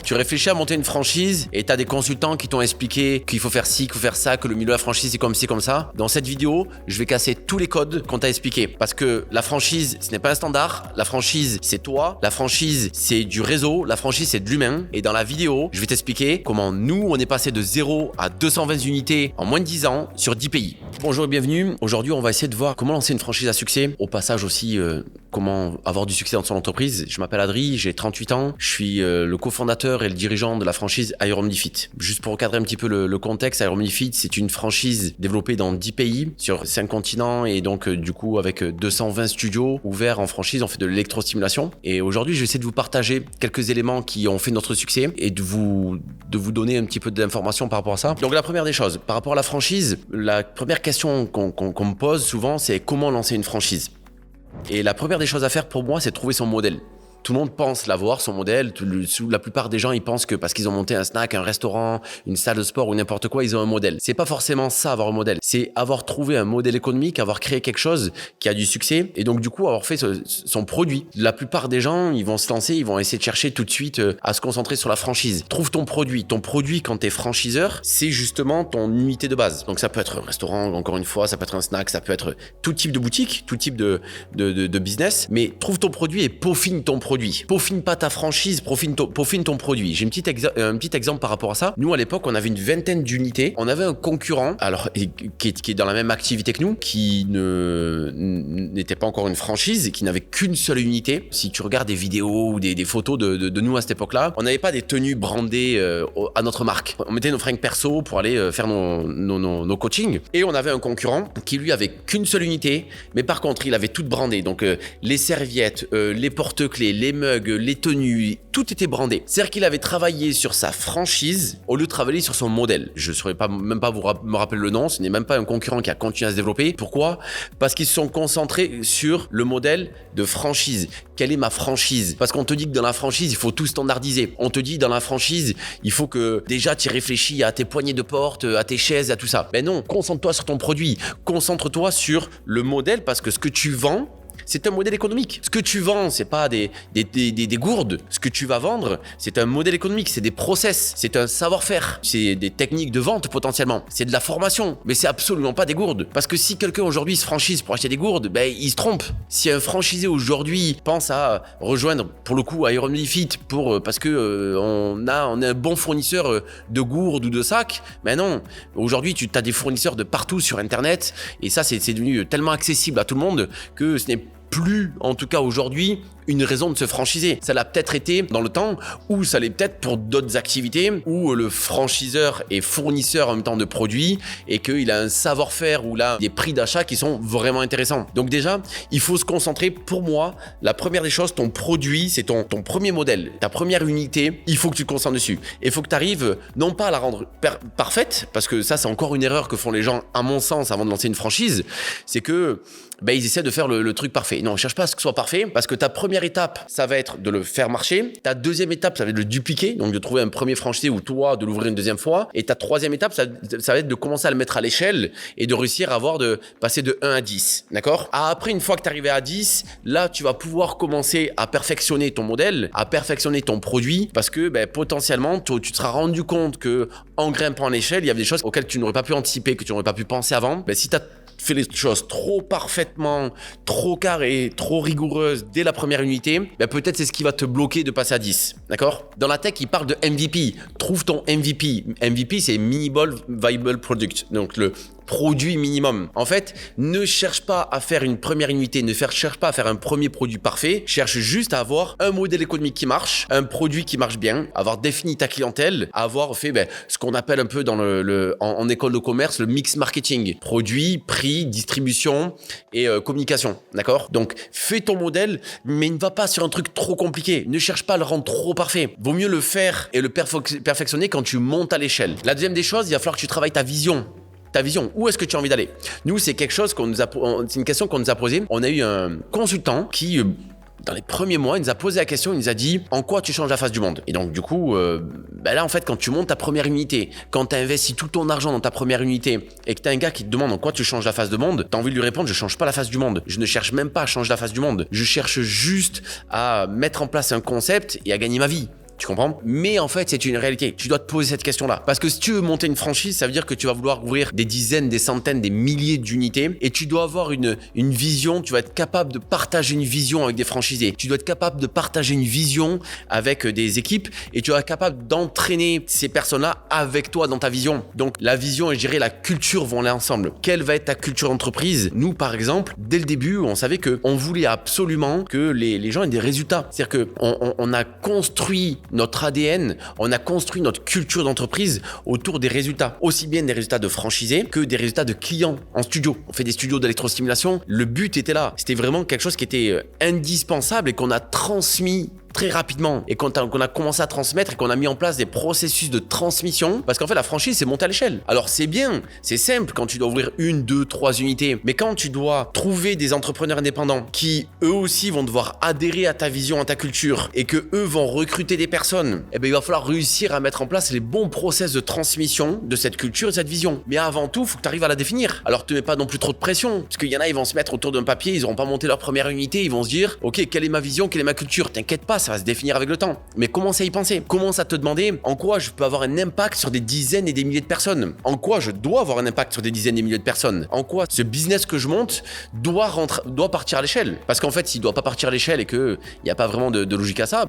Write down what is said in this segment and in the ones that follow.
Tu réfléchis à monter une franchise et tu as des consultants qui t'ont expliqué qu'il faut faire ci, qu'il faut faire ça, que le milieu de la franchise c'est comme ci, comme ça. Dans cette vidéo, je vais casser tous les codes qu'on t'a expliqué. Parce que la franchise, ce n'est pas un standard. La franchise, c'est toi. La franchise, c'est du réseau. La franchise, c'est de l'humain. Et dans la vidéo, je vais t'expliquer comment nous, on est passé de 0 à 220 unités en moins de 10 ans sur 10 pays. Bonjour et bienvenue. Aujourd'hui, on va essayer de voir comment lancer une franchise à succès. Au passage aussi, comment avoir du succès dans son entreprise. Je m'appelle Adri, j'ai 38 ans. Je suis le cofondateur et le dirigeant de la franchise Aeromnifit. Juste pour recadrer un petit peu le contexte, Aeromnifit, c'est une franchise développée dans 10 pays, sur 5 continents et donc du coup avec 220 studios ouverts en franchise. On fait de l'électrostimulation. Et aujourd'hui, je vais essayer de vous partager quelques éléments qui ont fait notre succès et de vous donner un petit peu d'informations par rapport à ça. Donc la première des choses, par rapport à la franchise, la première question qu'on me pose souvent, c'est comment lancer une franchise. Et la première des choses à faire pour moi, c'est de trouver son modèle. Tout le monde pense l'avoir, son modèle. La plupart des gens, ils pensent que parce qu'ils ont monté un snack, un restaurant, une salle de sport ou n'importe quoi, ils ont un modèle. C'est pas forcément ça, avoir un modèle. C'est avoir trouvé un modèle économique, avoir créé quelque chose qui a du succès et donc du coup avoir fait son produit. La plupart des gens, ils vont se lancer, ils vont essayer de chercher tout de suite à se concentrer sur la franchise. Trouve ton produit. Ton produit, quand t'es franchiseur, c'est justement ton unité de base. Donc ça peut être un restaurant, encore une fois, ça peut être un snack, ça peut être tout type de boutique, tout type de business. Mais trouve ton produit et peaufine ton produit. Peaufine pas ta franchise, peaufine ton produit. J'ai un petit exemple par rapport à ça. Nous, à l'époque, on avait une vingtaine d'unités. On avait un concurrent, alors qui est dans la même activité que nous, qui n'était pas encore une franchise et qui n'avait qu'une seule unité. Si tu regardes des vidéos ou des photos de nous à cette époque-là, on n'avait pas des tenues brandées à notre marque. On mettait nos fringues perso pour aller faire nos coachings. Et on avait un concurrent qui, lui, avait qu'une seule unité, mais par contre, il avait tout brandé. Donc, les serviettes, les porte-clés, les mugs, les tenues, tout était brandé. C'est-à-dire qu'il avait travaillé sur sa franchise au lieu de travailler sur son modèle. Je ne saurais même pas me rappeler le nom, ce n'est même pas un concurrent qui a continué à se développer. Pourquoi ? Parce qu'ils se sont concentrés sur le modèle de franchise. Quelle est ma franchise ? Parce qu'on te dit que dans la franchise, il faut tout standardiser. On te dit dans la franchise, il faut que déjà tu réfléchis à tes poignées de porte, à tes chaises, à tout ça. Mais non, concentre-toi sur ton produit. Concentre-toi sur le modèle parce que ce que tu vends, c'est un modèle économique. Ce que tu vends, c'est pas des gourdes. Ce que tu vas vendre, c'est un modèle économique, c'est des process, c'est un savoir-faire, c'est des techniques de vente potentiellement, c'est de la formation, mais c'est absolument pas des gourdes. Parce que si quelqu'un aujourd'hui se franchise pour acheter des gourdes, ben il se trompe. Si un franchisé aujourd'hui pense à rejoindre pour le coup Aeromifit parce que on est un bon fournisseur de gourdes ou de sacs, ben non. Aujourd'hui, tu as des fournisseurs de partout sur Internet et ça c'est devenu tellement accessible à tout le monde que ce n'est plus, en tout cas aujourd'hui, une raison de se franchiser. Ça l'a peut-être été dans le temps, ou ça l'est peut-être pour d'autres activités, où le franchiseur est fournisseur en même temps de produits et qu'il a un savoir-faire ou là des prix d'achat qui sont vraiment intéressants. Donc déjà, il faut se concentrer. Pour moi, la première des choses, ton produit, c'est ton premier modèle, ta première unité, il faut que tu te concentres dessus. Et il faut que tu arrives non pas à la rendre parfaite, parce que ça, c'est encore une erreur que font les gens, à mon sens, avant de lancer une franchise, c'est que ils essaient de faire le truc parfait. Non, cherche pas à ce que ce soit parfait, parce que ta première étape, ça va être de le faire marcher. Ta deuxième étape, ça va être de le dupliquer, donc de trouver un premier franchisé ou toi, de l'ouvrir une deuxième fois. Et ta troisième étape, ça va être de commencer à le mettre à l'échelle et de réussir à passer de 1 à 10. D'accord ? Après, une fois que tu es arrivé à 10, là, tu vas pouvoir commencer à perfectionner ton modèle, à perfectionner ton produit, parce que potentiellement, tu te seras rendu compte que en grimpant à l'échelle, il y avait des choses auxquelles tu n'aurais pas pu anticiper, que tu n'aurais pas pu penser avant. Si tu as fait les choses trop parfaitement, trop carrées, trop rigoureuses dès la première unité, peut-être c'est ce qui va te bloquer de passer à 10. D'accord ? Dans la tech, il parle de MVP. Trouve ton MVP. MVP, c'est Minimal Viable Product. Donc le produit minimum. En fait, ne cherche pas à faire une première unité, cherche pas à faire un premier produit parfait, cherche juste à avoir un modèle économique qui marche, un produit qui marche bien, avoir défini ta clientèle, avoir fait ce qu'on appelle un peu en école de commerce le mix marketing, produit, prix, distribution et communication, d'accord ? Donc, fais ton modèle, mais ne va pas sur un truc trop compliqué, ne cherche pas à le rendre trop parfait. Vaut mieux le faire et le perfectionner quand tu montes à l'échelle. La deuxième des choses, il va falloir que tu travailles ta vision. Ta vision, où est-ce que tu as envie d'aller ? Nous, c'est quelque chose c'est une question qu'on nous a posée. On a eu un consultant qui, dans les premiers mois, il nous a posé la question, il nous a dit « En quoi tu changes la face du monde ?» Et donc, du coup, là, en fait, quand tu montes ta première unité, quand tu investis tout ton argent dans ta première unité et que tu as un gars qui te demande en quoi tu changes la face du monde, tu as envie de lui répondre « Je change pas la face du monde. Je ne cherche même pas à changer la face du monde. Je cherche juste à mettre en place un concept et à gagner ma vie. » Tu comprends? Mais en fait, c'est une réalité. Tu dois te poser cette question-là. Parce que si tu veux monter une franchise, ça veut dire que tu vas vouloir ouvrir des dizaines, des centaines, des milliers d'unités et tu dois avoir une vision. Tu vas être capable de partager une vision avec des franchisés. Tu dois être capable de partager une vision avec des équipes et tu dois être capable d'entraîner ces personnes-là avec toi dans ta vision. Donc, la vision et je dirais la culture vont aller ensemble. Quelle va être ta culture d'entreprise? Nous, par exemple, dès le début, on savait qu'on voulait absolument que les gens aient des résultats. C'est-à-dire qu'on a construit notre ADN, on a construit notre culture d'entreprise autour des résultats. Aussi bien des résultats de franchisés que des résultats de clients en studio. On fait des studios d'électrostimulation. Le but était là. C'était vraiment quelque chose qui était indispensable et qu'on a transmis très rapidement et qu'on a commencé à transmettre et qu'on a mis en place des processus de transmission parce qu'en fait la franchise c'est monter à l'échelle. Alors c'est bien, c'est simple quand tu dois ouvrir 1, 2, 3 unités, mais quand tu dois trouver des entrepreneurs indépendants qui eux aussi vont devoir adhérer à ta vision, à ta culture et que eux vont recruter des personnes, eh ben il va falloir réussir à mettre en place les bons process de transmission de cette culture et de cette vision. Mais avant tout, il faut que tu arrives à la définir. Alors te mets pas non plus trop de pression parce qu'il y en a, ils vont se mettre autour d'un papier, ils n'auront pas monté leur première unité, ils vont se dire ok, quelle est ma vision, quelle est ma culture? T'inquiète pas, ça va se définir avec le temps. Mais commence à y penser. Commence à te demander en quoi je peux avoir un impact sur des dizaines et des milliers de personnes. En quoi je dois avoir un impact sur des dizaines et des milliers de personnes. En quoi ce business que je monte doit partir à l'échelle. Parce qu'en fait, s'il doit pas partir à l'échelle et qu'il n'y a pas vraiment de logique à ça,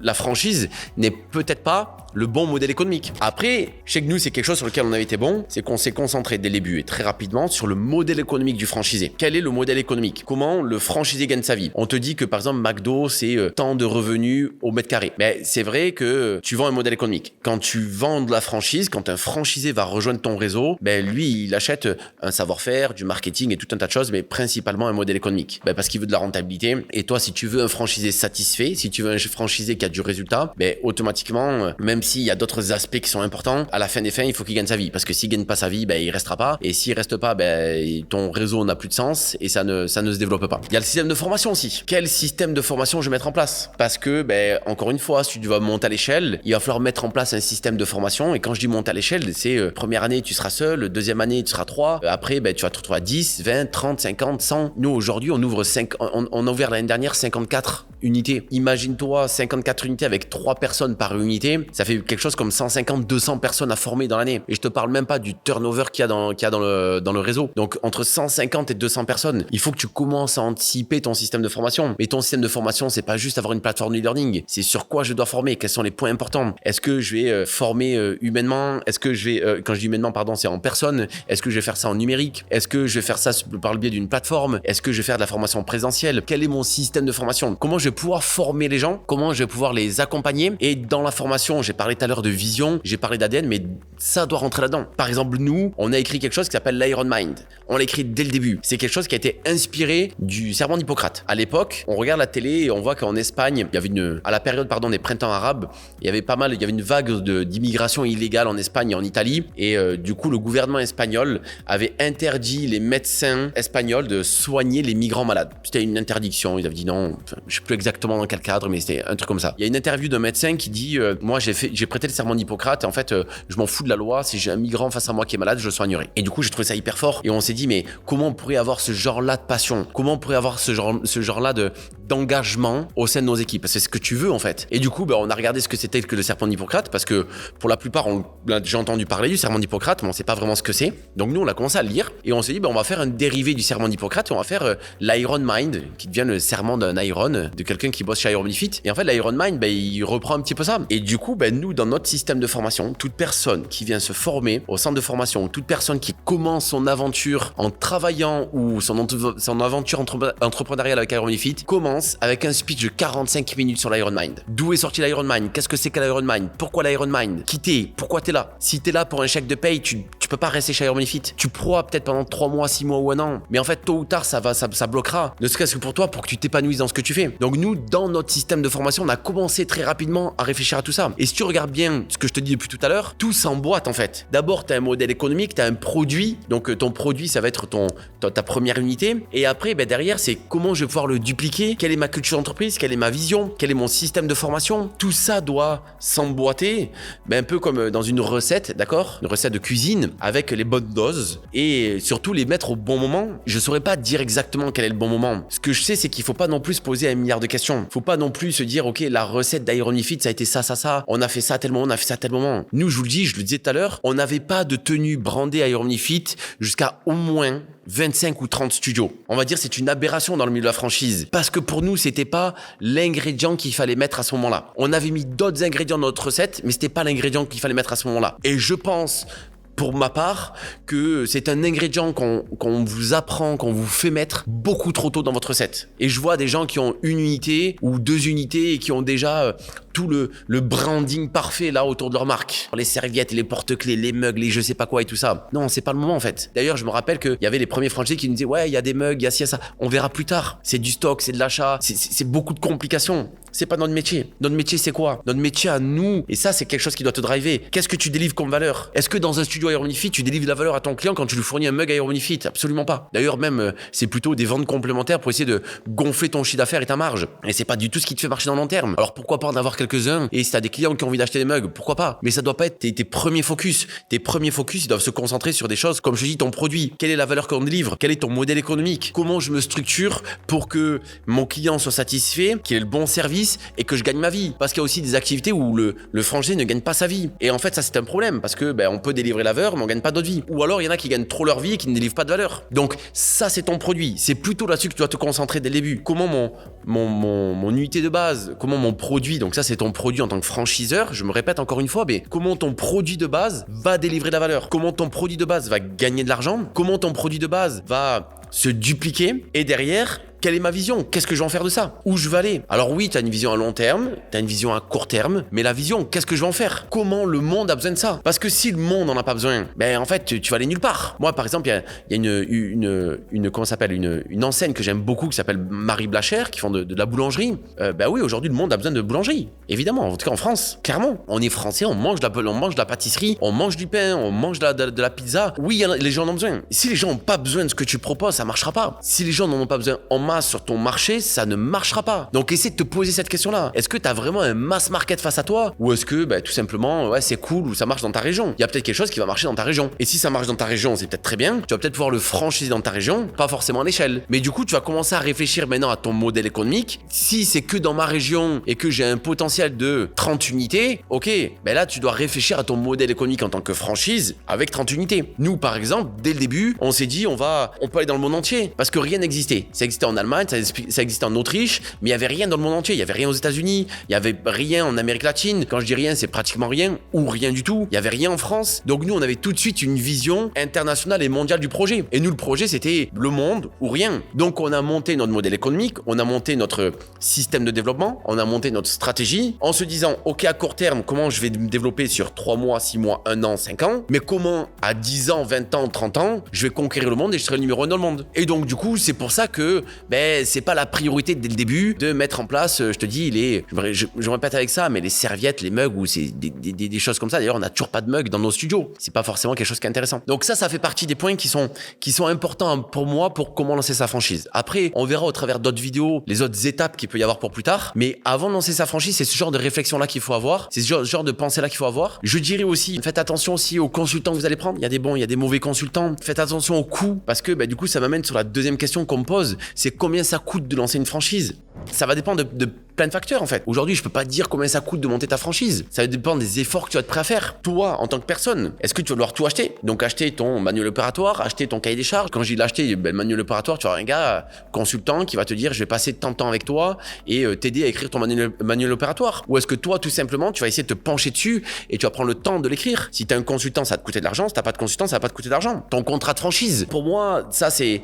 la franchise n'est peut-être pas le bon modèle économique. Après, chez nous, c'est quelque chose sur lequel on avait été bon, c'est qu'on s'est concentré dès le début et très rapidement sur le modèle économique du franchisé. Quel est le modèle économique? Comment le franchisé gagne sa vie? On te dit que par exemple, McDo, c'est tant de revenus au mètre carré. Mais c'est vrai que tu vends un modèle économique. Quand tu vends de la franchise, quand un franchisé va rejoindre ton réseau, ben lui, il achète un savoir-faire, du marketing et tout un tas de choses, mais principalement un modèle économique. Ben parce qu'il veut de la rentabilité. Et toi, si tu veux un franchisé satisfait, si tu veux un franchisé qui a du résultat, ben automatiquement, même s'il y a d'autres aspects qui sont importants, à la fin des fins, il faut qu'il gagne sa vie. Parce que s'il gagne pas sa vie, ben il restera pas. Et s'il reste pas, ben ton réseau n'a plus de sens et ça ne se développe pas. Il y a le système de formation aussi. Quel système de formation je vais mettre en place? Parce que, ben encore une fois, si tu vas monter à l'échelle, il va falloir mettre en place un système de formation. Et quand je dis monter à l'échelle, c'est première année, tu seras seul, deuxième année, tu seras 3. Après, ben, tu vas te retrouver à 10, 20, 30, 50, 100. Nous, aujourd'hui, on a ouvert l'année dernière 54 unités. Imagine-toi 54 unités avec 3 personnes par unité. Ça fait quelque chose comme 150, 200 personnes à former dans l'année. Et je te parle même pas du turnover qu'il y a dans le réseau. Donc, entre 150 et 200 personnes, il faut que tu commences à anticiper ton système de formation. Mais ton système de formation, c'est pas juste avoir une plateforme e-learning. C'est sur quoi je dois former. Quels sont les points importants? Est-ce que je vais former humainement? Est-ce que je vais, quand je dis humainement, pardon, c'est en personne? Est-ce que je vais faire ça en numérique? Est-ce que je vais faire ça par le biais d'une plateforme? Est-ce que je vais faire de la formation présentielle? Quel est mon système de formation? Comment je vais pouvoir former les gens? Comment je vais pouvoir les accompagner? Et dans la formation, j'ai parlé tout à l'heure de vision, j'ai parlé d'ADN, mais ça doit rentrer là-dedans. Par exemple, nous, on a écrit quelque chose qui s'appelle l'Iron Mind. On l'a écrit dès le début. C'est quelque chose qui a été inspiré du serment d'Hippocrate. À l'époque, on regarde la télé et on voit qu'en Espagne, il y avait à la période, des printemps arabes, il y avait une vague d'immigration illégale en Espagne et en Italie. Et du coup, le gouvernement espagnol avait interdit les médecins espagnols de soigner les migrants malades. C'était une interdiction. Ils avaient dit non, je sais plus exactement dans quel cadre, mais c'était un truc comme ça. Il y a une interview d'un médecin qui dit moi, j'ai prêté le serment d'Hippocrate et en fait, je m'en fous de la loi. Si j'ai un migrant face à moi qui est malade, je le soignerai. Et du coup, j'ai trouvé ça hyper fort. Et on s'est dit, mais comment on pourrait avoir ce genre-là de passion? Comment on pourrait avoir ce genre-là d'engagement au sein de nos équipes? Parce que c'est ce que tu veux en fait. Et du coup, on a regardé ce que c'était que le serment d'Hippocrate parce que pour la plupart, on a déjà entendu parler du serment d'Hippocrate, mais on sait pas vraiment ce que c'est. Donc nous, on a commencé à le lire et on s'est dit, on va faire un dérivé du serment d'Hippocrate et on va faire l'Iron Mind, qui devient le serment d'un Iron, de quelqu'un qui bosse chez Iron Benefit. Et en fait, l'Iron Mind, il reprend un petit peu ça. Et du coup, nous, dans notre système de formation, toute personne qui vient se former au centre de formation, toute personne qui commence son aventure en travaillant ou son aventure entrepreneuriale avec Iron Benefit commence avec un speech de 45 minutes sur l'Iron Mind. D'où est sorti l'Iron Mind? Qu'est-ce que c'est que l'Iron Mind? Pourquoi l'Iron Mind? Qui t'es? Pourquoi t'es là? Si t'es là pour un chèque de paye, tu peux pas rester chez Iron Benefit. Tu pourras peut-être pendant 3 mois, 6 mois ou un an. Mais en fait, tôt ou tard, ça bloquera. Ne serait-ce que pour toi, pour que tu t'épanouisses dans ce que tu fais. Donc nous, dans notre système de formation, on a commencé très rapidement à réfléchir à tout ça. Et si tu regardes bien ce que je te dis depuis tout à l'heure, tout s'emboîte en fait. D'abord, tu as un modèle économique, tu as un produit. Donc ton produit, ça va être ta première unité. Et après, derrière, c'est comment je vais pouvoir le dupliquer. Quelle est ma culture d'entreprise? Quelle est ma vision? Quel est mon système de formation? Tout ça doit s'emboîter. Un peu comme dans une recette, d'accord? Une recette de cuisine. avec les bonnes doses et surtout les mettre au bon moment. Je saurais pas dire exactement quel est le bon moment. Ce que je sais, c'est qu'il faut pas non plus se poser 1 milliard de questions. Faut pas non plus se dire, ok, la recette d'Ironifit, ça a été ça, ça, ça. On a fait ça à tel moment, on a fait ça à tel moment. Nous, je vous le dis, je le disais tout à l'heure, on n'avait pas de tenue brandée Ironifit jusqu'à au moins 25 ou 30 studios. On va dire c'est une aberration dans le milieu de la franchise. Parce que pour nous, c'était pas l'ingrédient qu'il fallait mettre à ce moment-là. On avait mis d'autres ingrédients dans notre recette, mais c'était pas l'ingrédient qu'il fallait mettre à ce moment-là. Et je pense, pour ma part, que c'est un ingrédient qu'on vous apprend, qu'on vous fait mettre beaucoup trop tôt dans votre recette. Et je vois des gens qui ont 1 unité ou 2 unités et qui ont déjà tout le branding parfait là autour de leur marque. Les serviettes, les porte-clés, les mugs, les je sais pas quoi et tout ça. Non, c'est pas le moment en fait. D'ailleurs, je me rappelle qu'il y avait les premiers franchisés qui nous disaient ouais, il y a des mugs, il y a ci, il y a ça. On verra plus tard. C'est du stock, c'est de l'achat, c'est beaucoup de complications. C'est pas notre métier. Notre métier, c'est quoi? Notre métier à nous, et ça, c'est quelque chose qui doit te driver. Qu'est-ce que tu délivres comme valeur? Est-ce que dans un studio Ironifit, tu délivres la valeur à ton client quand tu lui fournis un mug Ironifit? Absolument pas. D'ailleurs, même, c'est plutôt des ventes complémentaires pour essayer de gonfler ton chiffre d'affaires et ta marge. Et c'est pas du tout ce qui te fait marcher dans le long terme. Alors pourquoi pas en avoir quelques-uns? Et si t'as des clients qui ont envie d'acheter des mugs, pourquoi pas? Mais ça doit pas être tes premiers focus. Tes premiers focus, ils doivent se concentrer sur des choses, comme je dis, ton produit. Quelle est la valeur qu'on délivre? Quel est ton modèle économique? Comment je me structure pour que mon client soit satisfait, qu'il ait le bon service et que je gagne ma vie? Parce qu'il y a aussi des activités où le franchisé ne gagne pas sa vie. Et en fait, ça, c'est un problème parce que, on peut délivrer la valeur, mais on gagne pas d'autres vies. Ou alors, il y en a qui gagnent trop leur vie et qui ne délivrent pas de valeur. Donc, ça, c'est ton produit. C'est plutôt là-dessus que tu dois te concentrer dès le début. Comment mon unité de base, comment mon produit, donc ça, c'est ton produit en tant que franchiseur, je me répète encore une fois, mais comment ton produit de base va délivrer de la valeur? Comment ton produit de base va gagner de l'argent? Comment ton produit de base va se dupliquer? Et derrière, quelle est ma vision? Qu'est-ce que je vais en faire de ça? Où je vais aller? Alors oui, tu as une vision à long terme, tu as une vision à court terme, mais la vision, qu'est-ce que je vais en faire? Comment le monde a besoin de ça? Parce que si le monde n'en a pas besoin, en fait, tu vas aller nulle part. Moi, par exemple, il y a comment ça s'appelle, une enseigne que j'aime beaucoup qui s'appelle Marie Blacher, qui font de la boulangerie. Oui, aujourd'hui, le monde a besoin de boulangerie. Évidemment, en tout cas en France, clairement. On est français, on mange de la pâtisserie, on mange du pain, on mange de la pizza. Oui, les gens en ont besoin. Si les gens n'ont pas besoin de ce que tu proposes, ça marchera pas. Si les gens n'en ont pas besoin en masse sur ton marché, ça ne marchera pas. Donc essaie de te poser cette question-là. Est-ce que tu as vraiment un mass market face à toi? Ou est-ce que tout simplement, ouais, c'est cool ou ça marche dans ta région? Il y a peut-être quelque chose qui va marcher dans ta région. Et si ça marche dans ta région, c'est peut-être très bien. Tu vas peut-être pouvoir le franchiser dans ta région, pas forcément à l'échelle. Mais du coup, tu vas commencer à réfléchir maintenant à ton modèle économique. Si c'est que dans ma région et que j'ai un potentiel de 30 unités, ok, là tu dois réfléchir à ton modèle économique en tant que franchise avec 30 unités. Nous, par exemple, dès le début, on s'est dit on peut aller dans le monde entier parce que rien n'existait. Ça existait en Allemagne, ça existait en Autriche, mais il y avait rien dans le monde entier. Il y avait rien aux États-Unis, il y avait rien en Amérique latine. Quand je dis rien, c'est pratiquement rien ou rien du tout. Il y avait rien en France. Donc nous, on avait tout de suite une vision internationale et mondiale du projet. Et nous, le projet, c'était le monde ou rien. Donc on a monté notre modèle économique, on a monté notre système de développement, on a monté notre stratégie en se disant, ok, à court terme, comment je vais me développer sur 3 mois, 6 mois, 1 an, 5 ans, mais comment à 10 ans, 20 ans, 30 ans, je vais conquérir le monde et je serai le numéro 1 dans le monde. Et donc du coup, c'est pour ça que c'est pas la priorité dès le début de mettre en place, je te dis, je répète avec ça, mais les serviettes, les mugs ou c'est des choses comme ça. D'ailleurs, on n'a toujours pas de mugs dans nos studios. C'est pas forcément quelque chose qui est intéressant. Donc ça fait partie des points qui sont importants pour moi pour comment lancer sa franchise. Après, on verra au travers d'autres vidéos les autres étapes qu'il peut y avoir pour plus tard. Mais avant de lancer sa franchise, c'est ce genre de réflexion-là qu'il faut avoir. C'est ce genre de pensée-là qu'il faut avoir. Je dirais aussi, faites attention aussi aux consultants que vous allez prendre. Il y a des bons, il y a des mauvais consultants. Faites attention aux coûts parce que du coup, ça m'amène sur la deuxième question qu'on me pose. C'est combien ça coûte de lancer une franchise? Ça va dépendre de plein de facteurs en fait. Aujourd'hui, je peux pas te dire combien ça coûte de monter ta franchise. Ça va dépendre des efforts que tu vas être prêt à faire. Toi, en tant que personne, est-ce que tu vas devoir tout acheter? Donc acheter ton manuel opératoire, acheter ton cahier des charges. Quand je dis l'acheter, le manuel opératoire, tu vas avoir un gars consultant qui va te dire je vais passer tant de temps avec toi et t'aider à écrire ton manuel opératoire. Ou est-ce que toi, tout simplement, tu vas essayer de te pencher dessus et tu vas prendre le temps de l'écrire? Si t'as un consultant, ça va te coûter de l'argent. Si t'as pas de consultant, ça va pas te coûter d'argent. Ton contrat de franchise. Pour moi, ça c'est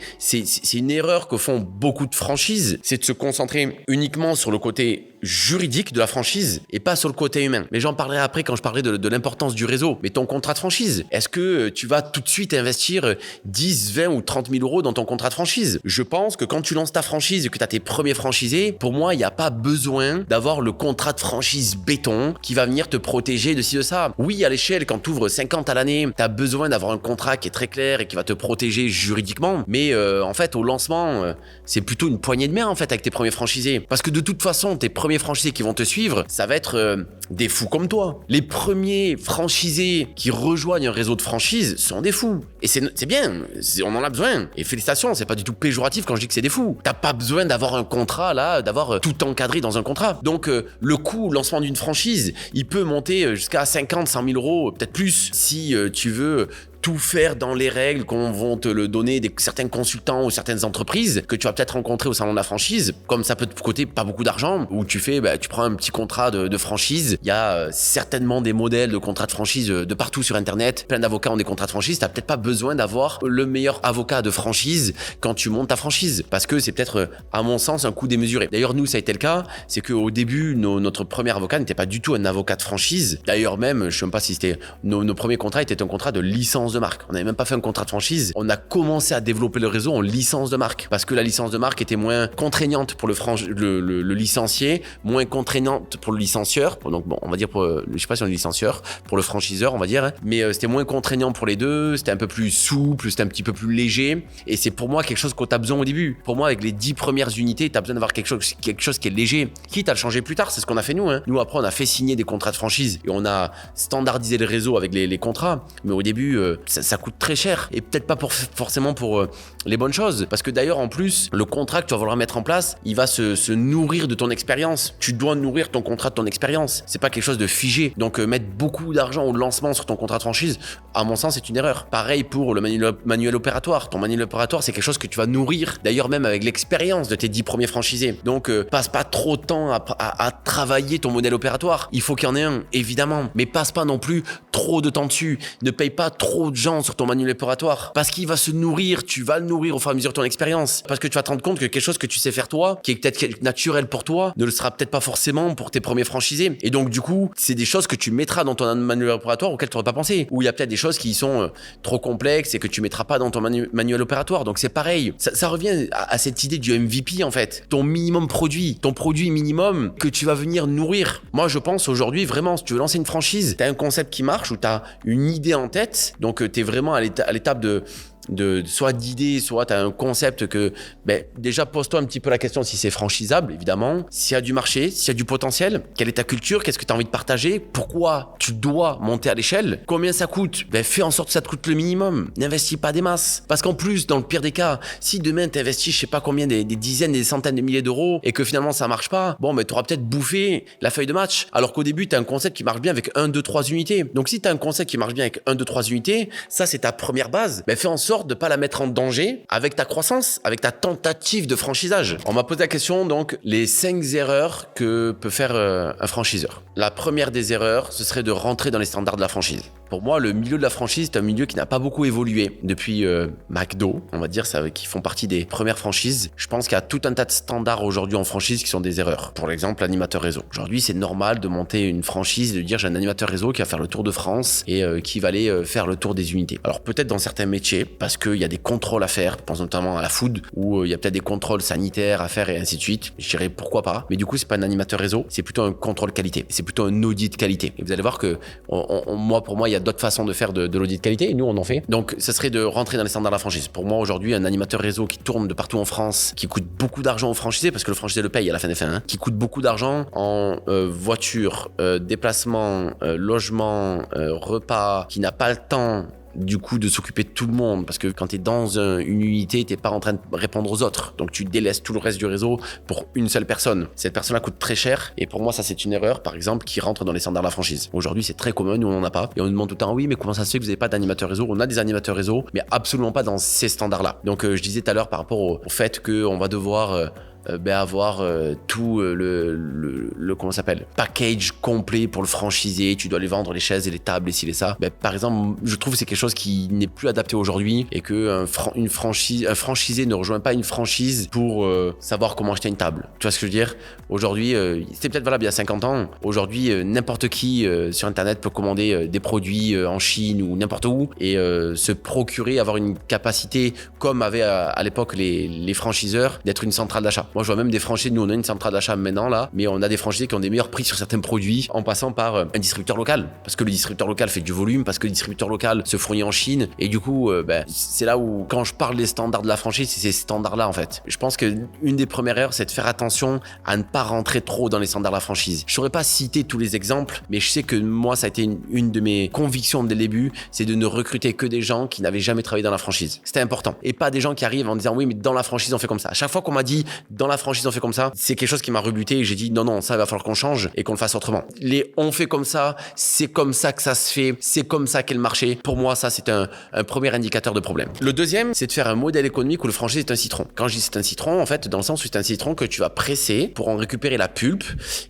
une erreur que font beaucoup de franchises, c'est de se concentrer uniquement sur le côté juridique de la franchise et pas sur le côté humain. Mais j'en parlerai après quand je parlerai de l'importance du réseau. Mais ton contrat de franchise, est-ce que tu vas tout de suite investir 10, 20 ou 30 000 euros dans ton contrat de franchise? Je pense que quand tu lances ta franchise et que tu as tes premiers franchisés, pour moi, il n'y a pas besoin d'avoir le contrat de franchise béton qui va venir te protéger de ci, de ça. Oui, à l'échelle, quand tu ouvres 50 à l'année, tu as besoin d'avoir un contrat qui est très clair et qui va te protéger juridiquement. Mais en fait, au lancement, c'est plutôt une poignée de main en fait avec tes premiers franchisés. Parce que de toute façon, tes premiers premiers franchisés qui vont te suivre, ça va être des fous comme toi. Les premiers franchisés qui rejoignent un réseau de franchise sont des fous. Et c'est bien, on en a besoin. Et félicitations, c'est pas du tout péjoratif quand je dis que c'est des fous. T'as pas besoin d'avoir un contrat là, d'avoir tout encadré dans un contrat. Donc le coût lancement d'une franchise, il peut monter jusqu'à 50, 100 000 euros, peut-être plus, si tu veux tout faire dans les règles qu'on vont te le donner certains consultants ou certaines entreprises que tu vas peut-être rencontrer au salon de la franchise, comme ça peut te coûter pas beaucoup d'argent, où tu prends un petit contrat de franchise. Il y a certainement des modèles de contrats de franchise de partout sur internet, plein d'avocats ont des contrats de franchise, t'as peut-être pas besoin d'avoir le meilleur avocat de franchise quand tu montes ta franchise, parce que c'est peut-être, à mon sens, un coût démesuré. D'ailleurs, nous, ça a été le cas, c'est qu'au début, notre premier avocat n'était pas du tout un avocat de franchise. D'ailleurs même, je sais même pas si c'était, nos premiers contrats étaient un contrat de licence de marque. On n'avait même pas fait un contrat de franchise. On a commencé à développer le réseau en licence de marque parce que la licence de marque était moins contraignante pour le licencié, moins contraignante pour le licencieur. Donc bon, on va dire je sais pas si on est licencieur, pour le franchiseur, on va dire, hein, mais c'était moins contraignant pour les deux. C'était un peu plus souple, c'était un petit peu plus léger. Et c'est pour moi quelque chose qu'on a besoin au début. Pour moi, avec les 10 premières unités, tu as besoin d'avoir quelque chose qui est léger. Quitte à le changer plus tard, c'est ce qu'on a fait nous. Hein. Nous après, on a fait signer des contrats de franchise et on a standardisé le réseau avec les contrats. Mais au début, ça coûte très cher et peut-être pas forcément pour les bonnes choses, parce que d'ailleurs en plus le contrat que tu vas vouloir mettre en place, il va se nourrir de ton expérience. Tu dois nourrir ton contrat de ton expérience, c'est pas quelque chose de figé. Donc mettre beaucoup d'argent au lancement sur ton contrat de franchise, à mon sens, c'est une erreur. Pareil pour le manuel opératoire. Ton manuel opératoire, c'est quelque chose que tu vas nourrir, d'ailleurs même avec l'expérience de tes 10 premiers franchisés. Donc passe pas trop de temps à travailler ton modèle opératoire. Il faut qu'il y en ait un, évidemment, mais passe pas non plus trop de temps dessus. Ne paye pas trop de gens sur ton manuel opératoire, parce qu'il va se nourrir, tu vas le nourrir au fur et à mesure de ton expérience, parce que tu vas te rendre compte que quelque chose que tu sais faire toi, qui est peut-être naturel pour toi, ne le sera peut-être pas forcément pour tes premiers franchisés. Et donc du coup, c'est des choses que tu mettras dans ton manuel opératoire auquel tu n'aurais pas pensé, ou il y a peut-être des choses qui sont trop complexes et que tu mettras pas dans ton manuel opératoire. Donc c'est pareil, ça revient à cette idée du MVP en fait, ton minimum produit, ton produit minimum que tu vas venir nourrir. Moi je pense aujourd'hui vraiment, si tu veux lancer une franchise, tu as un concept qui marche ou tu as une idée en tête, donc tu es vraiment à l'étape de soit d'idées, soit tu as un concept que déjà pose-toi un petit peu la question si c'est franchisable, évidemment, s'il y a du marché, s'il y a du potentiel, quelle est ta culture, qu'est-ce que tu as envie de partager, pourquoi tu dois monter à l'échelle, combien ça coûte, fais en sorte que ça te coûte le minimum, n'investis pas des masses, parce qu'en plus dans le pire des cas, si demain tu investis je sais pas combien, des dizaines, des centaines de milliers d'euros et que finalement ça marche pas, tu auras peut-être bouffé la feuille de match, alors qu'au début tu as un concept qui marche bien avec 1, 2, 3 unités. Donc si tu as un concept qui marche bien avec 1, 2, 3 unités, ça c'est ta première base, fais en sorte de pas la mettre en danger avec ta croissance, avec ta tentative de franchisage. On m'a posé la question, donc, les 5 erreurs que peut faire un franchiseur. La première des erreurs, ce serait de rentrer dans les standards de la franchise. Pour moi, le milieu de la franchise, c'est un milieu qui n'a pas beaucoup évolué depuis McDo, on va dire, qui font partie des premières franchises. Je pense qu'il y a tout un tas de standards aujourd'hui en franchise qui sont des erreurs. Pour l'exemple, l'animateur réseau. Aujourd'hui, c'est normal de monter une franchise, de dire j'ai un animateur réseau qui va faire le tour de France et qui va aller faire le tour des unités. Alors peut-être dans certains métiers, parce qu'il y a des contrôles à faire, je pense notamment à la food, où il y a peut-être des contrôles sanitaires à faire et ainsi de suite. Je dirais pourquoi pas. Mais du coup, c'est pas un animateur réseau, c'est plutôt un contrôle qualité. C'est plutôt un audit qualité. Et vous allez voir que pour moi, il y a d'autres façons de faire de l'audit qualité et nous, on en fait. Donc, ce serait de rentrer dans les standards de la franchise. Pour moi, aujourd'hui, un animateur réseau qui tourne de partout en France, qui coûte beaucoup d'argent aux franchisés, parce que le franchisé le paye à la fin des fins, qui coûte beaucoup d'argent en voiture, déplacement, logement, repas, qui n'a pas le temps du coup de s'occuper de tout le monde, parce que quand tu es dans une unité, t'es pas en train de répondre aux autres, donc tu délaisses tout le reste du réseau pour une seule personne. Cette personne-là coûte très cher et pour moi ça c'est une erreur, par exemple, qui rentre dans les standards de la franchise. Aujourd'hui c'est très commun, nous on en a pas et on nous demande tout le temps oui mais comment ça se fait que vous n'avez pas d'animateur réseau? On a des animateurs réseau mais absolument pas dans ces standards-là. Donc je disais tout à l'heure par rapport au fait qu'on va devoir avoir tout le comment ça s'appelle, package complet pour le franchisé, tu dois lui vendre les chaises et les tables et ci et ça. Par exemple, je trouve que c'est quelque chose qui n'est plus adapté aujourd'hui et que un franchisé ne rejoint pas une franchise pour savoir comment acheter une table. Tu vois ce que je veux dire? Aujourd'hui, c'était peut-être valable il y a 50 ans. Aujourd'hui, n'importe qui sur internet peut commander des produits en Chine ou n'importe où et se procurer, avoir une capacité comme avaient à l'époque les franchiseurs d'être une centrale d'achat. Moi, je vois même des franchisés, nous, on a une centrale d'achat maintenant, là, mais on a des franchisés qui ont des meilleurs prix sur certains produits en passant par un distributeur local. Parce que le distributeur local fait du volume, parce que le distributeur local se fournit en Chine. Et du coup, c'est là où, quand je parle des standards de la franchise, c'est ces standards-là, en fait. Je pense qu'une des premières erreurs, c'est de faire attention à ne pas rentrer trop dans les standards de la franchise. Je saurais pas citer tous les exemples, mais je sais que moi, ça a été une de mes convictions dès le début, c'est de ne recruter que des gens qui n'avaient jamais travaillé dans la franchise. C'était important. Et pas des gens qui arrivent en disant oui, mais dans la franchise, on fait comme ça. À chaque fois qu'on m'a dit dans la franchise, on fait comme ça, c'est quelque chose qui m'a rebuté et j'ai dit non, ça, il va falloir qu'on change et qu'on le fasse autrement. Les on fait comme ça, c'est comme ça que ça se fait, c'est comme ça qu'est le marché. Pour moi, ça, c'est un premier indicateur de problème. Le deuxième, c'est de faire un modèle économique où le franchise est un citron. Quand je dis c'est un citron, en fait, dans le sens où c'est un citron que tu vas presser pour en récupérer la pulpe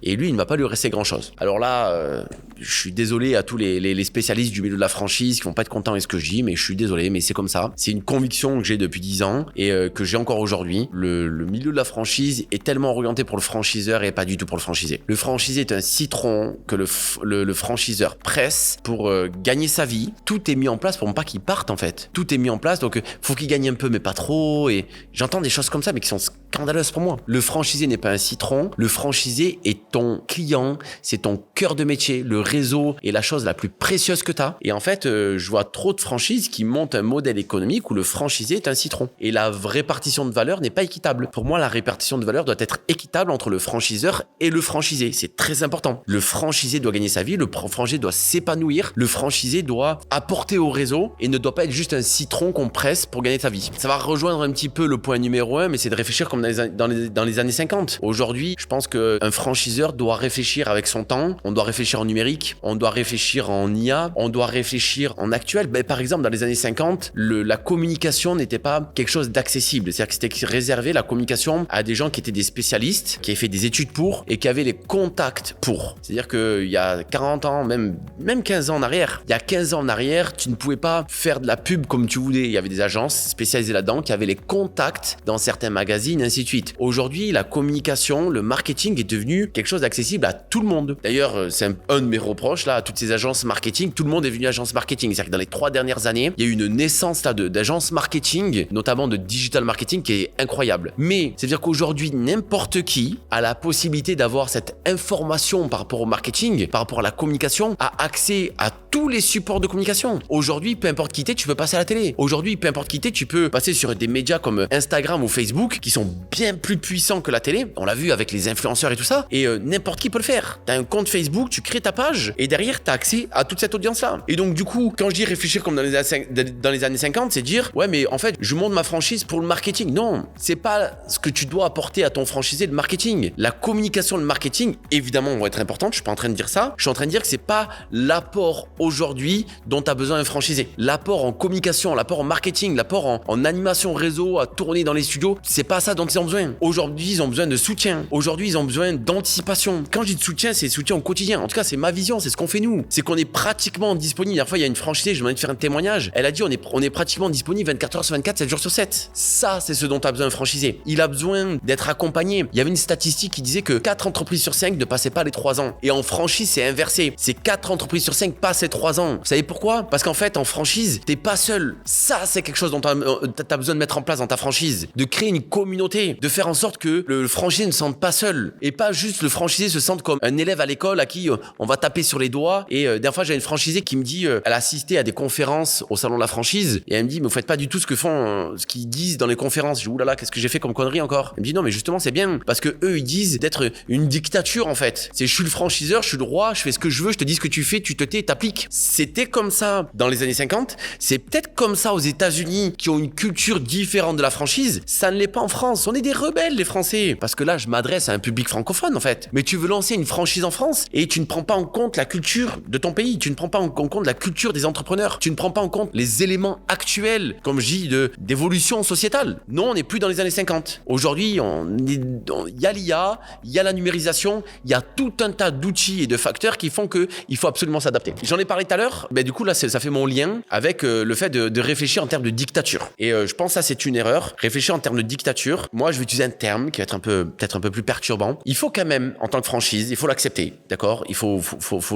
et lui, il ne va pas lui rester grand chose. Alors là, je suis désolé à tous les spécialistes du milieu de la franchise qui vont pas être contents avec ce que je dis, mais je suis désolé, mais c'est comme ça. C'est une conviction que j'ai depuis 10 ans et que j'ai encore aujourd'hui. Le milieu de la franchise est tellement orienté pour le franchiseur et pas du tout pour le franchisé. Le franchisé est un citron que le franchiseur presse pour gagner sa vie. Tout est mis en place pour ne pas qu'il parte, en fait. Tout est mis en place, donc faut qu'il gagne un peu, mais pas trop. Et j'entends des choses comme ça, mais qui sont scandaleuses pour moi. Le franchisé n'est pas un citron. Le franchisé est ton client, c'est ton cœur de métier. Le réseau est la chose la plus précieuse que tu as. Et en fait, je vois trop de franchises qui montent un modèle économique où le franchisé est un citron. Et la répartition de valeur n'est pas équitable. Pour moi, la répartition de valeur doit être équitable entre le franchiseur et le franchisé. C'est très important. Le franchisé doit gagner sa vie, le franchisé doit s'épanouir, le franchisé doit apporter au réseau et ne doit pas être juste un citron qu'on presse pour gagner sa vie. Ça va rejoindre un petit peu le point numéro 1, mais c'est de réfléchir comme dans les années 50. Aujourd'hui, je pense qu'un franchiseur doit réfléchir avec son temps, on doit réfléchir en numérique, on doit réfléchir en IA, on doit réfléchir en actuel. Par exemple, dans les années 50, la communication n'était pas quelque chose d'accessible. C'est-à-dire que c'était réservé, la communication, à des gens qui étaient des spécialistes, qui avaient fait des études pour et qui avaient les contacts pour. C'est-à-dire qu'il y a 40 ans, même 15 ans en arrière, il y a 15 ans en arrière, tu ne pouvais pas faire de la pub comme tu voulais. Il y avait des agences spécialisées là-dedans qui avaient les contacts dans certains magazines, ainsi de suite. Aujourd'hui, la communication, le marketing est devenu quelque chose d'accessible à tout le monde. D'ailleurs, c'est un de mes reproches là à toutes ces agences marketing. Tout le monde est venu agence marketing. C'est-à-dire que dans les 3 dernières années, il y a eu une naissance là d'agences marketing, notamment de digital marketing, qui est incroyable. Mais c'est-à-dire qu'aujourd'hui, n'importe qui a la possibilité d'avoir cette information par rapport au marketing, par rapport à la communication, a accès à tous les supports de communication. Aujourd'hui, peu importe qui t'es, tu peux passer à la télé. Aujourd'hui, peu importe qui t'es, tu peux passer sur des médias comme Instagram ou Facebook qui sont bien plus puissants que la télé. On l'a vu avec les influenceurs et tout ça. Et n'importe qui peut le faire. T'as un compte Facebook, tu crées ta page et derrière, t'as accès à toute cette audience-là. Et donc, du coup, quand je dis réfléchir comme dans les années 50, c'est dire, ouais, mais en fait, je monte ma franchise pour le marketing. Non, c'est pas ce que tu dois apporter à ton franchisé, le marketing. La communication, le marketing, évidemment, vont être importantes. Je suis pas en train de dire ça. Je suis en train de dire que c'est pas l'apport aujourd'hui dont tu as besoin un franchisé. L'apport en communication, l'apport en marketing, l'apport en animation réseau, à tourner dans les studios, c'est pas ça dont ils ont besoin. Aujourd'hui, ils ont besoin de soutien. Aujourd'hui, ils ont besoin d'anticipation. Quand je dis de soutien, c'est soutien au quotidien. En tout cas, c'est ma vision, c'est ce qu'on fait nous. C'est qu'on est pratiquement disponible. La dernière fois, il y a une franchisée, je demandais de faire un témoignage. Elle a dit on est pratiquement disponible 24 heures sur 24, 7 jours sur 7. Ça, c'est ce dont tu as besoin un franchisé. Il a besoin d'être accompagné. Il y avait une statistique qui disait que 4 entreprises sur 5 ne passaient pas les 3 ans. Et en franchise, c'est inversé. C'est 4 entreprises sur 5 passent les 3 ans. Vous savez pourquoi? Parce qu'en fait, en franchise, t'es pas seul. Ça, c'est quelque chose dont t'as besoin de mettre en place dans ta franchise. De créer une communauté. De faire en sorte que le franchisé ne se sente pas seul. Et pas juste le franchisé se sente comme un élève à l'école à qui on va taper sur les doigts. Et dernière fois, j'ai une franchisée qui me dit, elle a assisté à des conférences au salon de la franchise. Et elle me dit, mais vous faites pas du tout ce que font, ce qu'ils disent dans les conférences. Je dis, oulala, qu'est-ce que j'ai fait comme connerie encore? Elle me dit, non, mais justement, c'est bien. Parce que eux, ils disent d'être une dictature, en fait. C'est, je suis le franchiseur, je suis le roi, je fais ce que je veux, je te dis ce que tu fais, tu te tais, t'appliques. C'était comme ça dans les années 50. C'est peut-être comme ça aux États-Unis qui ont une culture différente de la franchise. Ça ne l'est pas en France. On est des rebelles, les Français. Parce que là, je m'adresse à un public francophone, en fait. Mais tu veux lancer une franchise en France et tu ne prends pas en compte la culture de ton pays. Tu ne prends pas en compte la culture des entrepreneurs. Tu ne prends pas en compte les éléments actuels, comme je dis, d'évolution sociétale. Non, on n'est plus dans les années 50. Aujourd'hui, il y a l'IA, il y a la numérisation, il y a tout un tas d'outils et de facteurs qui font qu'il faut absolument s'adapter. J'en ai parlé tout à l'heure. Du coup, là, ça fait mon lien avec le fait de réfléchir en termes de dictature. Et je pense que ça, c'est une erreur. Réfléchir en termes de dictature. Moi, je vais utiliser un terme qui va être peut-être un peu plus perturbant. Il faut quand même, en tant que franchise, il faut l'accepter, d'accord? Il faut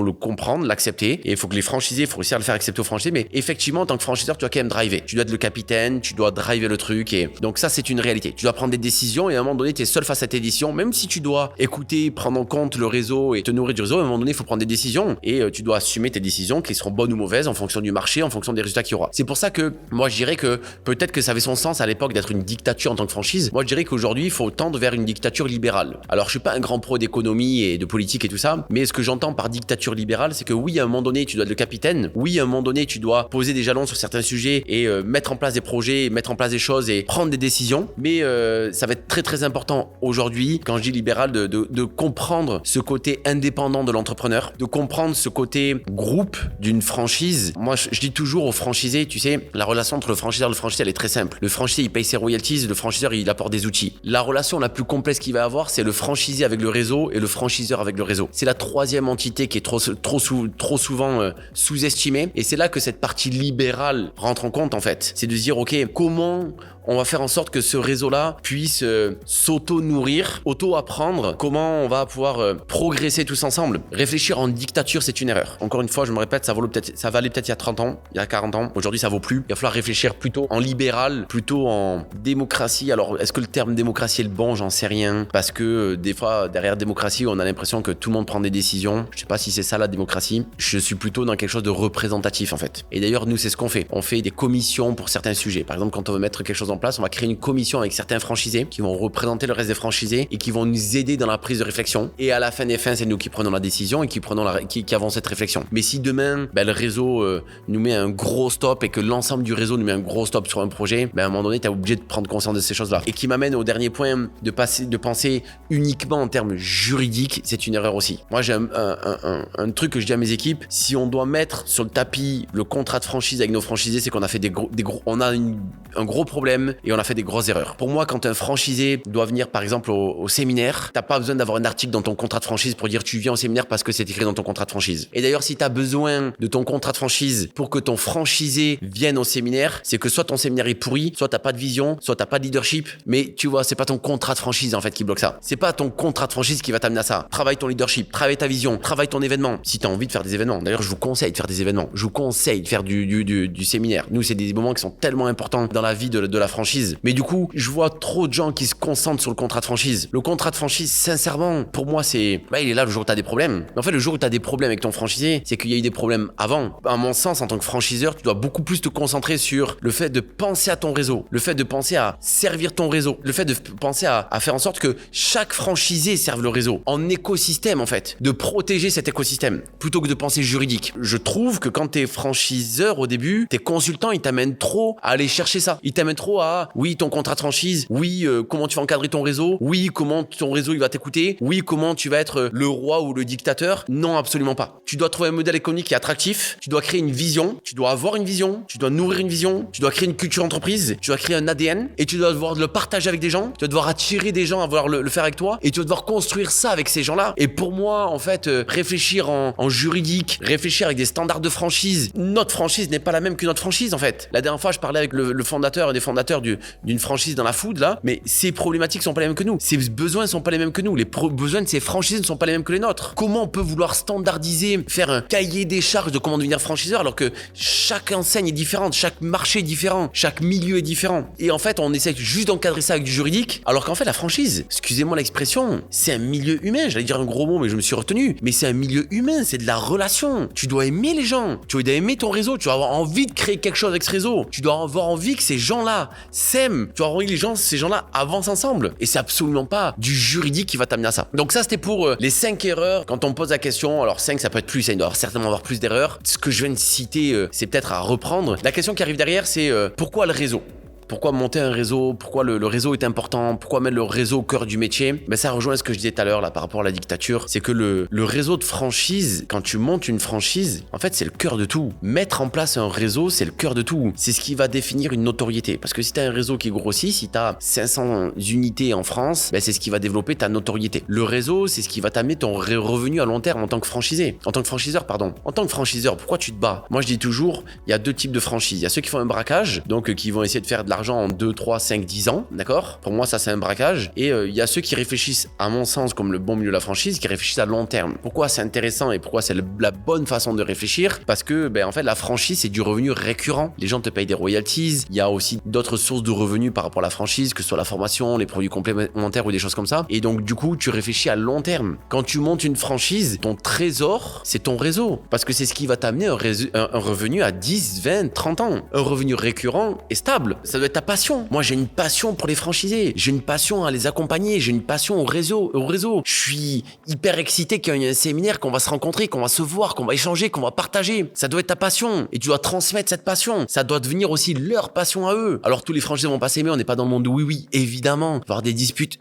le comprendre, l'accepter. Et il faut que les franchisés, il faut réussir à le faire accepter aux franchisés. Mais effectivement, en tant que franchiseur, tu dois quand même driver. Tu dois être le capitaine, tu dois driver le truc. Et donc ça, c'est une réalité. Tu dois prendre des décisions décisions et à un moment donné, tu es seul face à tes décisions. Même si tu dois écouter, prendre en compte le réseau et te nourrir du réseau, à un moment donné, il faut prendre des décisions et tu dois assumer tes décisions qui seront bonnes ou mauvaises en fonction du marché, en fonction des résultats qu'il y aura. C'est pour ça que moi, je dirais que peut-être que ça avait son sens à l'époque d'être une dictature en tant que franchise. Moi, je dirais qu'aujourd'hui, il faut tendre vers une dictature libérale. Alors, je suis pas un grand pro d'économie et de politique et tout ça, mais ce que j'entends par dictature libérale, c'est que oui, à un moment donné, tu dois être le capitaine. Oui, à un moment donné, tu dois poser des jalons sur certains sujets et mettre en place des projets, mettre en place des choses et prendre des décisions. Mais ça va être très très important aujourd'hui, quand je dis libéral, de comprendre ce côté indépendant de l'entrepreneur, de comprendre ce côté groupe d'une franchise. Moi, je dis toujours aux franchisés, tu sais, la relation entre le franchiseur et le franchisé, elle est très simple. Le franchisé, il paye ses royalties, le franchiseur, il apporte des outils. La relation la plus complexe qu'il va avoir, c'est le franchisé avec le réseau et le franchiseur avec le réseau. C'est la troisième entité qui est trop souvent sous-estimée. Et c'est là que cette partie libérale rentre en compte, en fait. C'est de se dire, ok, comment on va faire en sorte que ce réseau-là puisse s'auto-nourrir, auto-apprendre, comment on va pouvoir progresser tous ensemble. Réfléchir en dictature, c'est une erreur. Encore une fois, je me répète, ça valait peut-être il y a 30 ans, il y a 40 ans. Aujourd'hui, ça vaut plus. Il va falloir réfléchir plutôt en libéral, plutôt en démocratie. Alors, est-ce que le terme démocratie est le bon? J'en sais rien. Parce que des fois, derrière démocratie, on a l'impression que tout le monde prend des décisions. Je sais pas si c'est ça la démocratie. Je suis plutôt dans quelque chose de représentatif, en fait. Et d'ailleurs, nous, c'est ce qu'on fait. On fait des commissions pour certains sujets. Par exemple, quand on veut mettre quelque chose en place, on va créer une commission avec certains franchisés qui vont représenter le reste des franchisés et qui vont nous aider dans la prise de réflexion. Et à la fin des fins, c'est nous qui prenons la décision et qui avons cette réflexion. Mais si demain, le réseau nous met un gros stop et que l'ensemble du réseau nous met un gros stop sur un projet, à un moment donné, tu es obligé de prendre conscience de ces choses-là. Et qui m'amène au dernier point de penser uniquement en termes juridiques, c'est une erreur aussi. Moi, j'ai un truc que je dis à mes équipes, si on doit mettre sur le tapis le contrat de franchise avec nos franchisés, c'est qu'on a fait on a un gros problème et on a fait des grosses erreurs. Pour moi, quand un franchisé doit venir par exemple au séminaire, t'as pas besoin d'avoir un article dans ton contrat de franchise pour dire tu viens au séminaire parce que c'est écrit dans ton contrat de franchise. Et d'ailleurs, si t'as besoin de ton contrat de franchise pour que ton franchisé vienne au séminaire, c'est que soit ton séminaire est pourri, soit t'as pas de vision, soit t'as pas de leadership, mais tu vois, c'est pas ton contrat de franchise en fait qui bloque ça. C'est pas ton contrat de franchise qui va t'amener à ça. Travaille ton leadership, travaille ta vision, travaille ton événement. Si t'as envie de faire des événements, d'ailleurs, je vous conseille de faire des événements. Je vous conseille de faire du séminaire. Nous, c'est des moments qui sont tellement importants dans la vie de la franchise. Mais du coup, je vois trop de gens qui se concentrent sur le contrat de franchise. Le contrat de franchise, sincèrement, pour moi, il est là le jour où t'as des problèmes. Mais en fait, le jour où t'as des problèmes avec ton franchisé, c'est qu'il y a eu des problèmes avant. À mon sens, en tant que franchiseur, tu dois beaucoup plus te concentrer sur le fait de penser à ton réseau, le fait de penser à servir ton réseau, le fait de penser à faire en sorte que chaque franchisé serve le réseau en écosystème, en fait, de protéger cet écosystème plutôt que de penser juridique. Je trouve que quand t'es franchiseur au début, tes consultants, ils t'amènent trop à aller chercher ça. Ils t'amènent trop à, oui, ton contrat de franchise, oui, comment tu vas encadrer ton réseau, oui, comment ton réseau il va t'écouter, oui, comment tu vas être le roi ou le dictateur. Non, absolument pas. Tu dois trouver un modèle économique qui est attractif, tu dois créer une vision, tu dois avoir une vision, tu dois nourrir une vision, tu dois créer une culture entreprise, tu dois créer un ADN et tu dois devoir le partager avec des gens, tu dois devoir attirer des gens à vouloir le faire avec toi et tu dois devoir construire ça avec ces gens-là. Et pour moi, en fait, réfléchir en juridique, réfléchir avec des standards de franchise. Notre franchise n'est pas la même que notre franchise, en fait. La dernière fois, je parlais avec le fondateur et des fondateurs d'une franchise dans la food, là, mais ses problématiques sont pas les mêmes que nous. Ses besoins sont pas les mêmes que nous. Les besoins de ses franchisés ne sont pas les mêmes que les nôtres. Comment on peut vouloir standardiser, faire un cahier des charges de comment devenir franchiseur alors que chaque enseigne est différente, chaque marché est différent, chaque milieu est différent. Et en fait, on essaie juste d'encadrer ça avec du juridique, alors qu'en fait, la franchise, excusez-moi l'expression, c'est un milieu humain. J'allais dire un gros mot, mais je me suis retenu. Mais c'est un milieu humain, c'est de la relation. Tu dois aimer les gens, tu dois aimer ton réseau, tu dois avoir envie de créer quelque chose avec ce réseau. Tu dois avoir envie que ces gens-là s'aiment. Tu dois avoir envie que ces gens-là avancent ensemble. Et c'est absolument pas du juridique qui va t'amener à ça. Donc ça, c'était pour les 5 erreurs. Quand on me pose la question, alors 5, ça peut être plus, il doit certainement avoir plus d'erreurs. Ce que je viens de citer, c'est peut-être à reprendre. La question qui arrive derrière, c'est pourquoi le réseau ? Pourquoi monter un réseau? Pourquoi le réseau est important? Pourquoi mettre le réseau au cœur du métier? Ça rejoint ce que je disais tout à l'heure là par rapport à la dictature. C'est que le réseau de franchise, quand tu montes une franchise, en fait c'est le cœur de tout. Mettre en place un réseau, c'est le cœur de tout. C'est ce qui va définir une notoriété. Parce que si tu as un réseau qui grossit, si tu as 500 unités en France, c'est ce qui va développer ta notoriété. Le réseau, c'est ce qui va t'amener ton revenu à long terme en tant que franchisé. En tant que franchiseur, pardon. En tant que franchiseur, pourquoi tu te bats? Moi je dis toujours, il y a deux types de franchises. Il y a ceux qui font un braquage, donc qui vont essayer de faire de l'argent l'argent en 2, 3, 5, 10 ans, d'accord? Pour moi, ça, c'est un braquage. Et il y a ceux qui réfléchissent, à mon sens, comme le bon milieu de la franchise, qui réfléchissent à long terme. Pourquoi c'est intéressant et pourquoi c'est la bonne façon de réfléchir? Parce que, en fait, la franchise, c'est du revenu récurrent. Les gens te payent des royalties. Il y a aussi d'autres sources de revenus par rapport à la franchise, que ce soit la formation, les produits complémentaires ou des choses comme ça. Et donc, du coup, tu réfléchis à long terme. Quand tu montes une franchise, ton trésor, c'est ton réseau. Parce que c'est ce qui va t'amener un revenu à 10, 20, 30 ans. Un revenu récurrent et stable. Ça doit être ta passion. Moi, j'ai une passion pour les franchisés. J'ai une passion à les accompagner. J'ai une passion au réseau. Je suis hyper excité qu'il y ait un séminaire, qu'on va se rencontrer, qu'on va se voir, qu'on va échanger, qu'on va partager. Ça doit être ta passion. Et tu dois transmettre cette passion. Ça doit devenir aussi leur passion à eux. Alors, tous les franchisés vont pas s'aimer. On n'est pas dans le monde de oui, évidemment. Il va y avoir des disputes.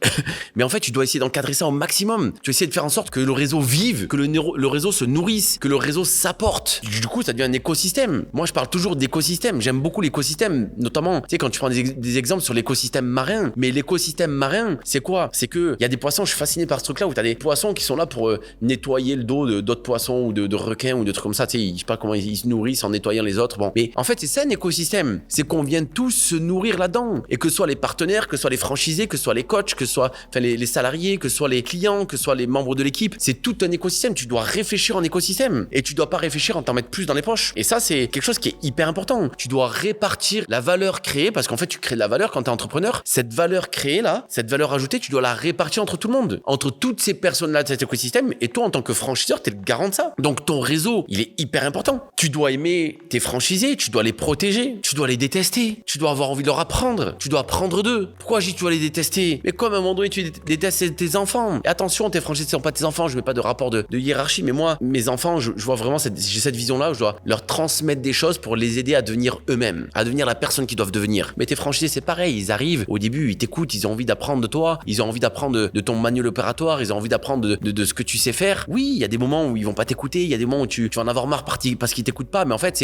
Mais en fait, tu dois essayer d'encadrer ça au maximum. Tu dois essayer de faire en sorte que le réseau vive, que le réseau se nourrisse, que le réseau s'apporte. Du coup, ça devient un écosystème. Moi, je parle toujours d'écosystème. J'aime beaucoup l'écosystème, notamment, tu sais, quand tu prends des exemples sur l'écosystème marin. Mais l'écosystème marin, c'est quoi? C'est que il y a des poissons, je suis fasciné par ce truc-là, où tu as des poissons qui sont là pour nettoyer le dos d'autres poissons ou de requins ou de trucs comme ça. Tu sais, je sais pas comment ils se nourrissent en nettoyant les autres. Bon, mais en fait, c'est ça un écosystème. C'est qu'on vient tous se nourrir là-dedans. Et que ce soit les partenaires, que ce soit les franchisés, que ce soit les coachs, que ce soit les salariés, que ce soit les clients, que ce soit les membres de l'équipe, c'est tout un écosystème. Tu dois réfléchir en écosystème et tu dois pas réfléchir en t'en mettre plus dans les poches. Et ça, c'est quelque chose qui est hyper important. Tu dois répartir la valeur créée parce qu'en fait, tu crées de la valeur quand tu es entrepreneur. Cette valeur créée là, cette valeur ajoutée, tu dois la répartir entre tout le monde, entre toutes ces personnes-là de cet écosystème. Et toi, en tant que franchiseur, tu es le garant de ça. Donc ton réseau, il est hyper important. Tu dois aimer tes franchisés, tu dois les protéger, tu dois les détester, tu dois avoir envie de leur apprendre, tu dois apprendre d'eux. Pourquoi tu dois les détester? Mais comme à un moment donné, tu détestes tes enfants. Et attention, tes franchisés ne sont pas tes enfants. Je mets pas de rapport de hiérarchie, mais moi, mes enfants, je vois vraiment j'ai cette vision-là où je dois leur transmettre des choses pour les aider à devenir eux-mêmes, à devenir la personne qu'ils doivent devenir. Mais tes franchisés, c'est pareil. Ils arrivent, au début, ils t'écoutent, ils ont envie d'apprendre de toi, ils ont envie d'apprendre de ton manuel opératoire, ils ont envie d'apprendre de ce que tu sais faire. Oui, il y a des moments où ils vont pas t'écouter, il y a des moments où tu vas en avoir marre parce qu'ils t'écoutent pas, mais en fait,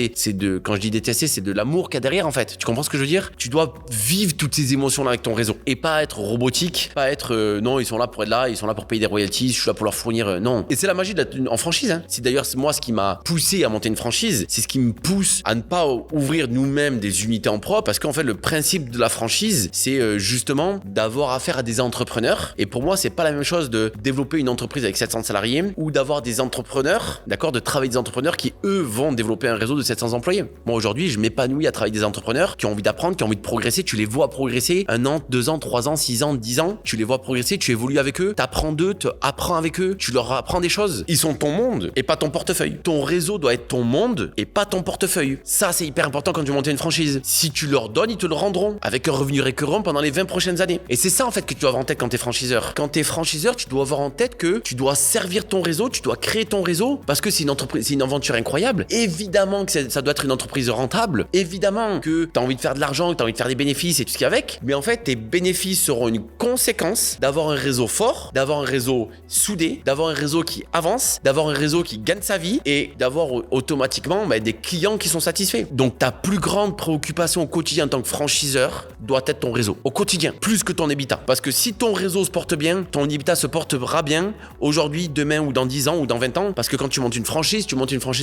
quand je dis détester, c'est de l'amour qu'il y a derrière, en fait. Tu comprends ce que je veux dire? Tu dois vivre toutes ces émotions-là avec ton réseau et pas être robotique, pas être non, ils sont là pour être là, ils sont là pour payer des royalties, je suis là pour leur fournir, non. Et c'est la magie en franchise, hein. C'est d'ailleurs moi ce qui m'a poussé à monter une franchise, c'est ce qui me pousse à ne pas ouvrir nous-mêmes des unités en propre, parce qu'en fait, le principe de la franchise, c'est justement d'avoir affaire à des entrepreneurs. Et pour moi, c'est pas la même chose de développer une entreprise avec 700 salariés ou d'avoir des entrepreneurs, d'accord, de travailler avec des entrepreneurs qui, eux, vont développer un réseau de 700 employés. Moi, aujourd'hui, je m'épanouis à travailler avec des entrepreneurs qui ont envie d'apprendre, qui ont envie de progresser. Tu les vois progresser 1 an, 2 ans, 3 ans, 6 ans, 10 ans. Tu les vois progresser, tu évolues avec eux, t'apprends d'eux, tu apprends avec eux, tu leur apprends des choses. Ils sont ton monde et pas ton portefeuille. Ton réseau doit être ton monde et pas ton portefeuille. Ça, c'est hyper important quand tu montes une franchise. Si tu leur donnes, ils te le rendront avec un revenu récurrent pendant les 20 prochaines années. Et c'est ça, en fait, que tu dois avoir en tête quand t'es franchiseur. Quand t'es franchiseur, tu dois avoir en tête que tu dois servir ton réseau, tu dois créer ton réseau parce que c'est une entreprise, c'est une aventure incroyable. Évidemment que ça doit être une entreprise rentable. Évidemment que t'as envie de faire de l'argent, que t'as envie de faire des bénéfices et tout ce qu'il y a avec. Mais en fait, tes bénéfices seront une conséquence d'avoir un réseau fort, d'avoir un réseau soudé, d'avoir un réseau qui avance, d'avoir un réseau qui gagne sa vie et d'avoir automatiquement des clients qui sont satisfaits. Donc ta plus grande préoccupation au quotidien en tant que franchiseur doit être ton réseau. Au quotidien, plus que ton EBITDA. Parce que si ton réseau se porte bien, ton EBITDA se portera bien aujourd'hui, demain ou dans 10 ans ou dans 20 ans. Parce que quand tu montes une franchise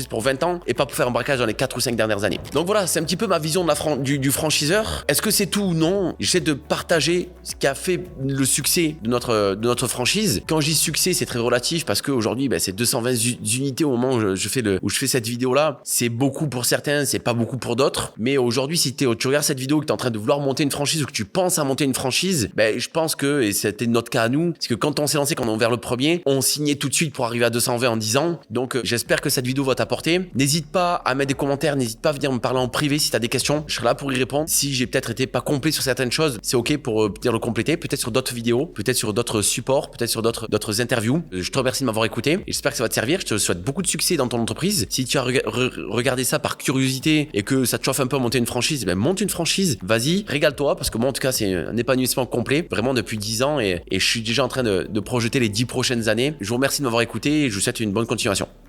pour 20 ans et pas pour faire un braquage dans les 4 ou 5 dernières années. Donc voilà, c'est un petit peu ma vision de du franchiseur. Est-ce que c'est tout ou non? J'essaie de partager ce qui a fait le succès de notre franchise. Quand je dis succès, c'est très relatif parce qu'aujourd'hui, c'est 220 unités au moment où je fais cette vidéo-là. C'est beaucoup pour certains, c'est pas beaucoup pour d'autres. Mais aujourd'hui, si tu regardes cette vidéo et que tu es en train de vouloir monter une franchise ou que tu penses à monter une franchise, je pense que, et c'était notre cas à nous, c'est que quand on s'est lancé, quand on a ouvert le premier, on signait tout de suite pour arriver à 220 en 10 ans. Donc, j'espère que cette vidéo va t'apporter. N'hésite pas à mettre des commentaires, n'hésite pas à venir me parler en privé si tu as des questions. Je serai là pour y répondre. Si j'ai peut-être été pas complet sur certaines choses, c'est ok pour le compléter, peut-être sur d'autres vidéos, peut-être sur d'autres supports, peut-être sur d'autres interviews. Je te remercie de m'avoir écouté et j'espère que ça va te servir. Je te souhaite beaucoup de succès dans ton entreprise. Si tu as regardé ça par curiosité et que ça te chauffe un peu à monter une franchise, monte une franchise, vas-y, régale-toi parce que moi en tout cas c'est un épanouissement complet, vraiment depuis 10 ans et je suis déjà en train de projeter les 10 prochaines années. Je vous remercie de m'avoir écouté et je vous souhaite une bonne continuation.